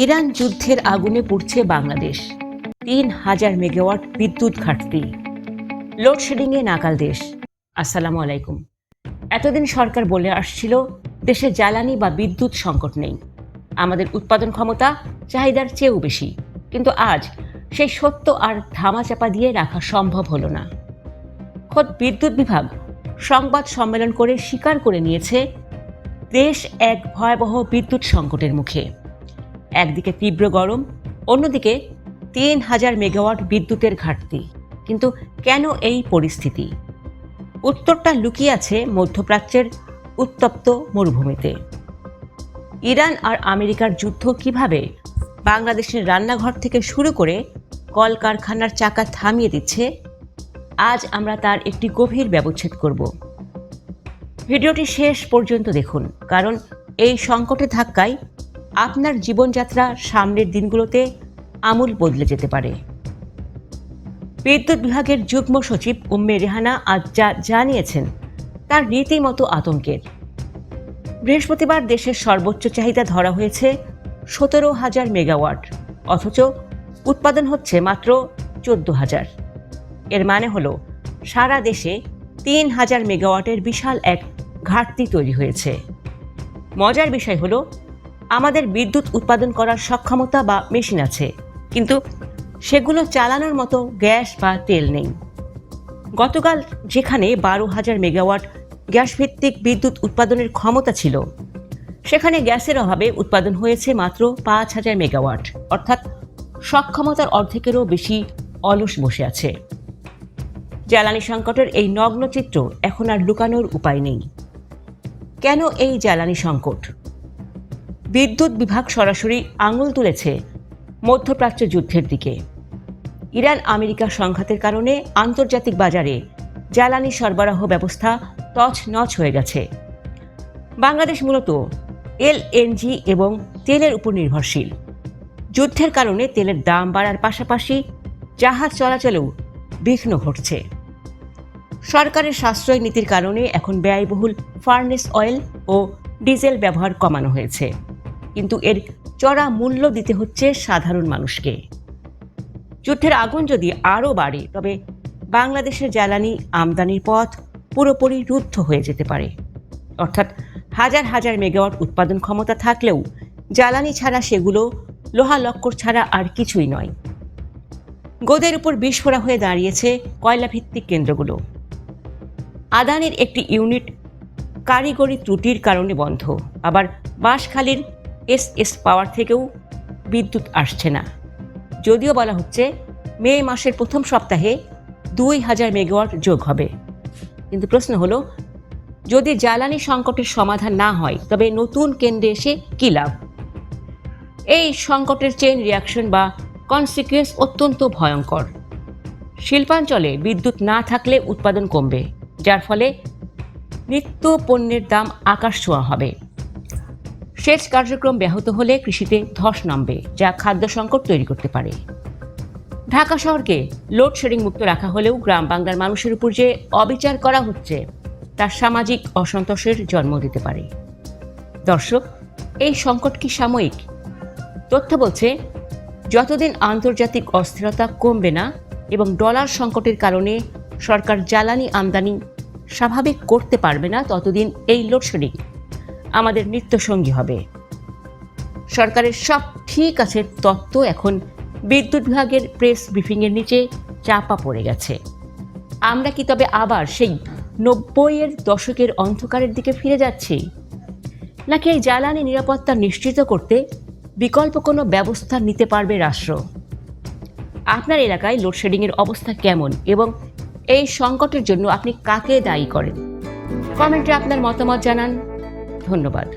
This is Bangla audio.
ইরান যুদ্ধের আগুনে পুড়ছে বাংলাদেশ। ৩,০০০ মেগাওয়াট বিদ্যুৎ ঘাটতি, লোডশেডিংয়ে নাকাল দেশ। আসসালামু আলাইকুম। এতদিন সরকার বলে আসছিল দেশে জ্বালানি বা বিদ্যুৎ সংকট নেই, আমাদের উৎপাদন ক্ষমতা চাহিদার চেয়েও বেশি। কিন্তু আজ সেই সত্য আর ধামাচাপা দিয়ে রাখা সম্ভব হলো না। খোদ বিদ্যুৎ বিভাগ সংবাদ সম্মেলন করে স্বীকার করে নিয়েছে দেশ এক ভয়াবহ বিদ্যুৎ সংকটের মুখে। একদিকে তীব্র গরম, অন্যদিকে ৩,০০০ মেগাওয়াট বিদ্যুতের ঘাটতি। কিন্তু কেন এই পরিস্থিতি? উত্তরটা লুকিয়ে আছে মধ্যপ্রাচ্যের উত্তপ্ত মরুভূমিতে। ইরান আর আমেরিকার যুদ্ধ কিভাবে বাংলাদেশের রান্নাঘর থেকে শুরু করে কলকারখানার চাকা থামিয়ে দিচ্ছে, আজ আমরা তার একটি গভীর ব্যবচ্ছেদ করব। ভিডিওটি শেষ পর্যন্ত দেখুন, কারণ এই সংকটের ধাক্কায় আপনার জীবনযাত্রা সামনের দিনগুলোতে আমূল বদলে যেতে পারে। বিদ্যুৎ বিভাগের যুগ্ম সচিব উম্মে রেহানা আজ যা জানিয়েছেন তার রীতিমতো আতঙ্কের। বৃহস্পতিবার দেশের সর্বোচ্চ চাহিদা ধরা হয়েছে ১৭,০০০ মেগাওয়াট, অথচ উৎপাদন হচ্ছে মাত্র ১৪,০০০। এর মানে হলো সারা দেশে ৩,০০০ মেগাওয়াটের বিশাল এক ঘাটতি তৈরি হয়েছে। মজার বিষয় হলো, আমাদের বিদ্যুৎ উৎপাদন করার সক্ষমতা বা মেশিন আছে, কিন্তু সেগুলো চালানোর মতো গ্যাস বা তেল নেই। গতকাল যেখানে ১২,০০০ মেগাওয়াট গ্যাস ভিত্তিক বিদ্যুৎ উৎপাদনের ক্ষমতা ছিল, সেখানে গ্যাসের অভাবে উৎপাদন হয়েছে মাত্র ৫,০০০ মেগাওয়াট, অর্থাৎ সক্ষমতার অর্ধেকেরও বেশি অলস বসে আছে। জ্বালানি সংকটের এই নগ্ন চিত্র এখন আর লুকানোর উপায় নেই। কেন এই জ্বালানি সংকট? বিদ্যুৎ বিভাগ সরাসরি আঙুল তুলেছে মধ্যপ্রাচ্য যুদ্ধের দিকে। ইরান আমেরিকা সংঘাতের কারণে আন্তর্জাতিক বাজারে জ্বালানি সরবরাহ ব্যবস্থা তছনছ হয়ে গেছে। বাংলাদেশ মূলত এলএনজি এবং তেলের উপর নির্ভরশীল। যুদ্ধের কারণে তেলের দাম বাড়ার পাশাপাশি জাহাজ চলাচলেও বিঘ্ন ঘটছে। সরকারের সাশ্রয় নীতির কারণে এখন ব্যয়বহুল ফার্নেস অয়েল ও ডিজেল ব্যবহার কমানো হয়েছে, কিন্তু এর চড়া মূল্য দিতে হচ্ছে সাধারণ মানুষকে। যুদ্ধের আগুন যদি আরও বাড়ে, তবে বাংলাদেশের জ্বালানি আমদানির পথ পুরোপুরি রুদ্ধ হয়ে যেতে পারে। অর্থাৎ হাজার হাজার মেগাওয়াট উৎপাদন ক্ষমতা থাকলেও জ্বালানি ছাড়া সেগুলো লোহা লক্কর ছাড়া আর কিছুই নয়। গোদের উপর বিস্ফোরা হয়ে দাঁড়িয়েছে কয়লাভিত্তিক কেন্দ্রগুলো। আদানির একটি ইউনিট কারিগরি ত্রুটির কারণে বন্ধ, আবার বাঁশখালীর এসএস পাওয়ার থেকেও বিদ্যুৎ আসছে না। যদিও বলা হচ্ছে মে মাসের প্রথম সপ্তাহে ২,০০০ মেগাওয়াট যোগ হবে। কিন্তু প্রশ্ন হলো, যদি জ্বালানি সংকটের সমাধান না হয়, তবে নতুন কেন্দ্রে এসে কী লাভ? এই সংকটের চেইন রিয়াকশন বা কনসিকুয়েন্স অত্যন্ত ভয়ঙ্কর। শিল্পাঞ্চলে বিদ্যুৎ না থাকলে উৎপাদন কমবে, যার ফলে নিত্য পণ্যের দাম আকাশ ছোঁয়া হবে। সেচ কার্যক্রম ব্যাহত হলে কৃষিতে ধস নামবে, যা খাদ্য সংকট তৈরি করতে পারে। ঢাকা শহরকে লোডশেডিং মুক্ত রাখা হলেও গ্রাম বাংলার মানুষের উপর যে অবিচার করা হচ্ছে, তার সামাজিক অসন্তোষের জন্ম দিতে পারে। দর্শক, এই সংকট কি সাময়িক? তথ্য বলছে, যতদিন আন্তর্জাতিক অস্থিরতা কমবে না এবং ডলার সংকটের কারণে সরকার জ্বালানি আমদানি স্বাভাবিক করতে পারবে না, ততদিন এই লোডশেডিং আমাদের নিত্যসঙ্গী হবে। সরকারের সব ঠিক আছে তত্ত্ব এখন বিদ্যুৎ বিভাগের প্রেস ব্রিফিংয়ের নিচে চাপা পড়ে গেছে। আমরা কি তবে আবার সেই ৯০-এর দশকের অন্ধকারের দিকে ফিরে যাচ্ছি, নাকি এই জ্বালানি নিরাপত্তা নিশ্চিত করতে বিকল্প কোনো ব্যবস্থা নিতে পারবে রাষ্ট্র? আপনার এলাকায় লোডশেডিংয়ের অবস্থা কেমন এবং এই সংকটের জন্য আপনি কাকে দায়ী করেন? কমেন্টে আপনার মতামত জানান। ধন্যবাদ।